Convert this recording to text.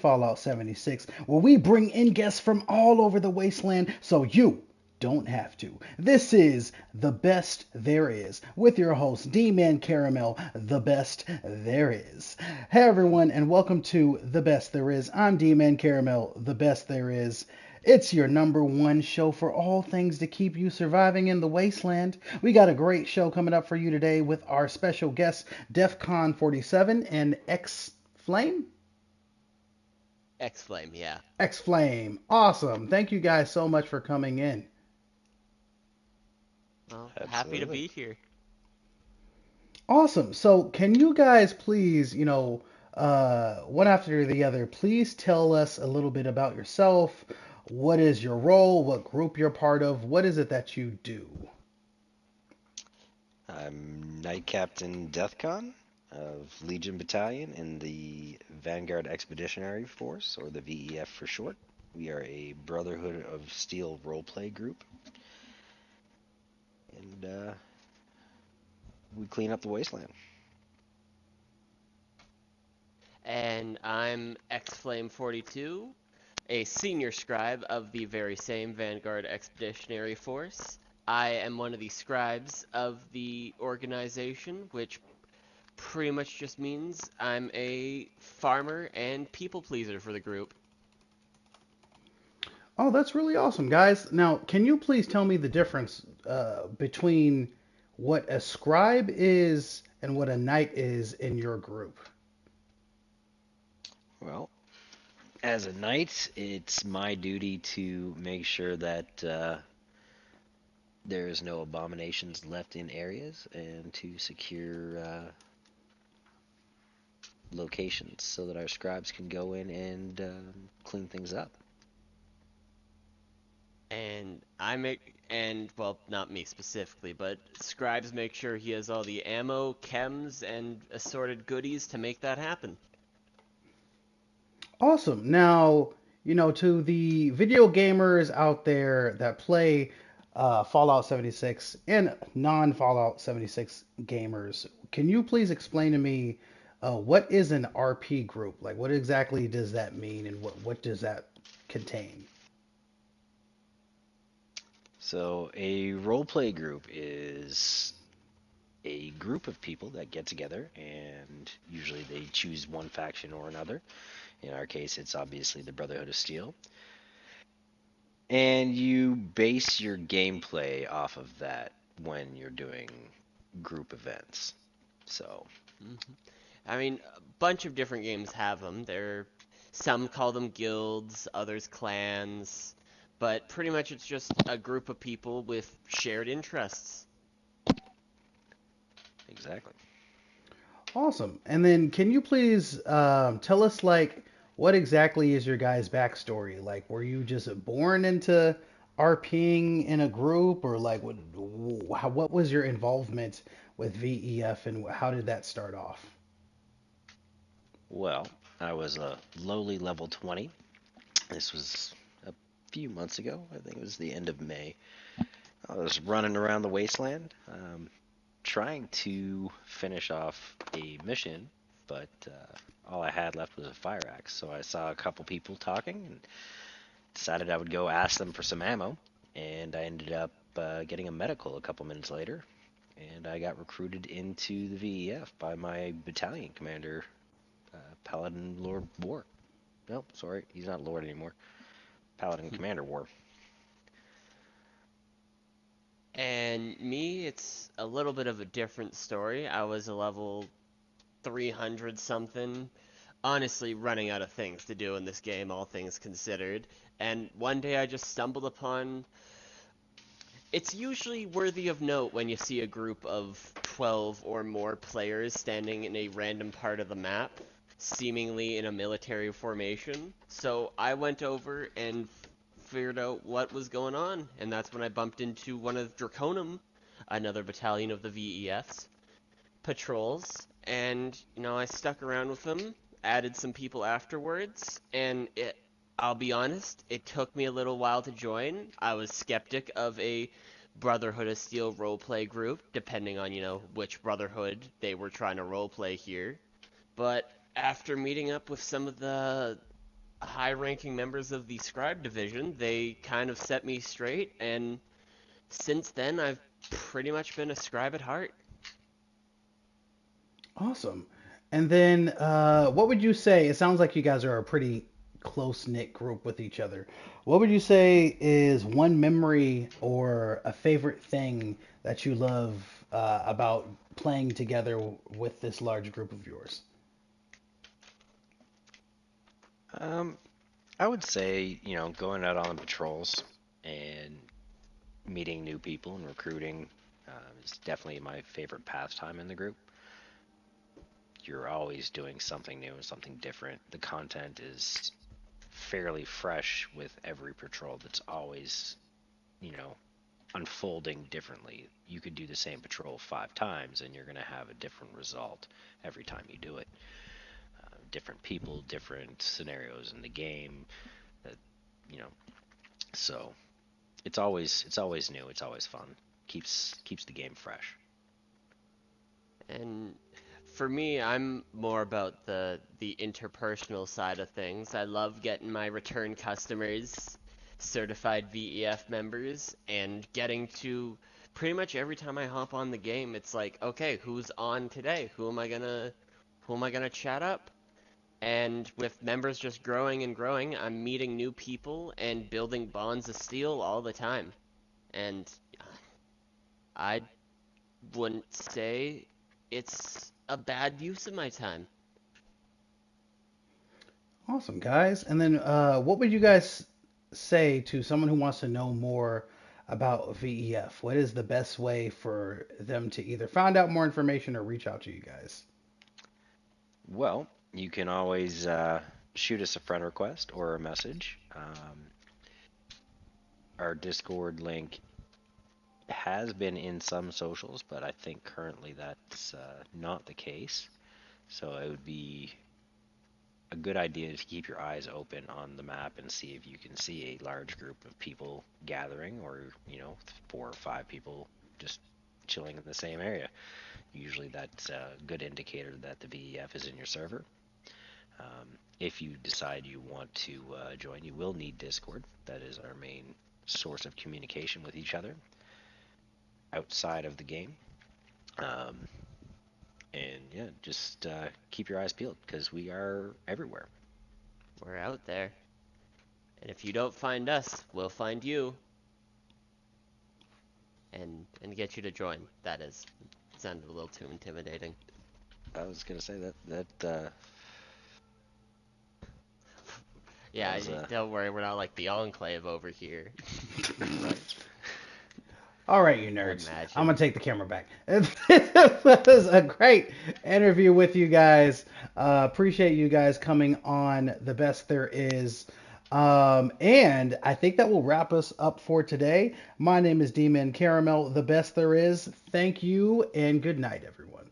Fallout 76, where we bring in guests from all over the wasteland so you don't have to. This is The Best There Is with your host, D-Man Caramel, the best there is. Hey everyone, and welcome to The Best There Is. I'm D-Man Caramel, the best there is. It's your number one show for all things to keep you surviving in the wasteland. We got a great show coming up for you today with our special guests, Deathcon47 and XFlame. XFlame, yeah. XFlame. Awesome. Thank you guys so much for coming in. Well, happy to Absolutely. be here. Awesome. So, can you guys please, one after the other, please tell us a little bit about yourself? What is your role? What group you're part of? What is it that you do? I'm Knight Captain Deathcon of Legion Battalion in the Vanguard Expeditionary Force, or the V.E.F for short. We are a Brotherhood of Steel roleplay group, and we clean up the wasteland. And I'm XFlame42, a senior scribe of the very same Vanguard Expeditionary Force. I am one of the scribes of the organization, which pretty much just means I'm a farmer and people pleaser for the group. Oh, that's really awesome, guys. Now, can you please tell me the difference between what a scribe is and what a knight is in your group? Well, as a knight, it's my duty to make sure that there is no abominations left in areas and to secure locations so that our scribes can go in and clean things up. And well, not me specifically, but scribes make sure he has all the ammo, chems, and assorted goodies to make that happen. Awesome. Now, to the video gamers out there that play Fallout 76 and non Fallout 76 gamers, can you please explain to me what is an RP group? Like, what exactly does that mean and what does that contain? So, a roleplay group is a group of people that get together and usually they choose one faction or another. In our case, it's obviously the Brotherhood of Steel. And you base your gameplay off of that when you're doing group events. So, hmm I mean, a bunch of different games have them. Some call them guilds, others clans, but pretty much it's just a group of people with shared interests. exactly. Awesome. And then, can you please tell us, like, what exactly is your guys' backstory? Like, were you just born into RPing in a group, or like, what was your involvement with VEF, and how did that start off? Well, I was a lowly level 20. This was a few months ago. I think it was the end of May. I was running around the wasteland, trying to finish off a mission, but all I had left was a fire axe. So I saw a couple people talking and decided I would go ask them for some ammo. And I ended up getting a medical a couple minutes later, and I got recruited into the V.E.F by my battalion commander, Paladin Lord War. No, sorry, he's not Lord anymore. Paladin Commander War. And me, it's a little bit of a different story. I was a level 300 something, honestly running out of things to do in this game, all things considered. And one day I just stumbled upon. It's usually worthy of note when you see a group of 12 or more players standing in a random part of the map, seemingly in a military formation. So I went over and figured out what was going on, and that's when I bumped into one of Draconum, another battalion of the V.E.Fs, patrols, and I stuck around with them, added some people afterwards, and I'll be honest, it took me a little while to join. I was skeptic of a Brotherhood of Steel roleplay group, depending on, which Brotherhood they were trying to roleplay here. But after meeting up with some of the high-ranking members of the Scribe division. They kind of set me straight, and since then, I've pretty much been a Scribe at heart. Awesome. And then, what would you say? It sounds like you guys are a pretty close knit group with each other. What would you say is one memory or a favorite thing that you love about playing together with this large group of yours? Um, I would say, going out on patrols and meeting new people and recruiting is definitely my favorite pastime in the group. You're always doing something new and something different. The content is fairly fresh with every patrol that's always, you know, unfolding differently. You could do the same patrol 5 times and you're going to have a different result every time you do it. Different people, different scenarios in the game, that, you know, so it's always new, it's always fun. Keeps the game fresh. And for me, I'm more about the interpersonal side of things. I love getting my return customers certified V.E.F members and getting to pretty much every time I hop on the game, it's like, okay, who's on today? Who am I gonna chat up? And with members just growing and growing, I'm meeting new people and building bonds of steel all the time. And I wouldn't say it's a bad use of my time. Awesome, guys. And then, what would you guys say to someone who wants to know more about VEF? What is the best way for them to either find out more information or reach out to you guys? Well, you can always shoot us a friend request or a message. Our Discord link has been in some socials, but I think currently that's not the case. So it would be a good idea to keep your eyes open on the map and see if you can see a large group of people gathering, or 4 or 5 people just chilling in the same area. Usually that's a good indicator that the V.E.F is in your server. If you decide you want to join, you will need Discord. That is our main source of communication with each other outside of the game. Um, and yeah, just keep your eyes peeled because we are everywhere. We're out there. And if you don't find us, we'll find you and get you to join. That is sounded a little too intimidating. I was gonna say that Yeah, was don't worry, we're not like the Enclave over here. right. All right, you I nerds. imagine. I'm gonna take the camera back. It was a great interview with you guys. Appreciate you guys coming on The Best There Is. And I think that will wrap us up for today. My name is D-Man Caramel. The Best There Is. Thank you and good night, everyone.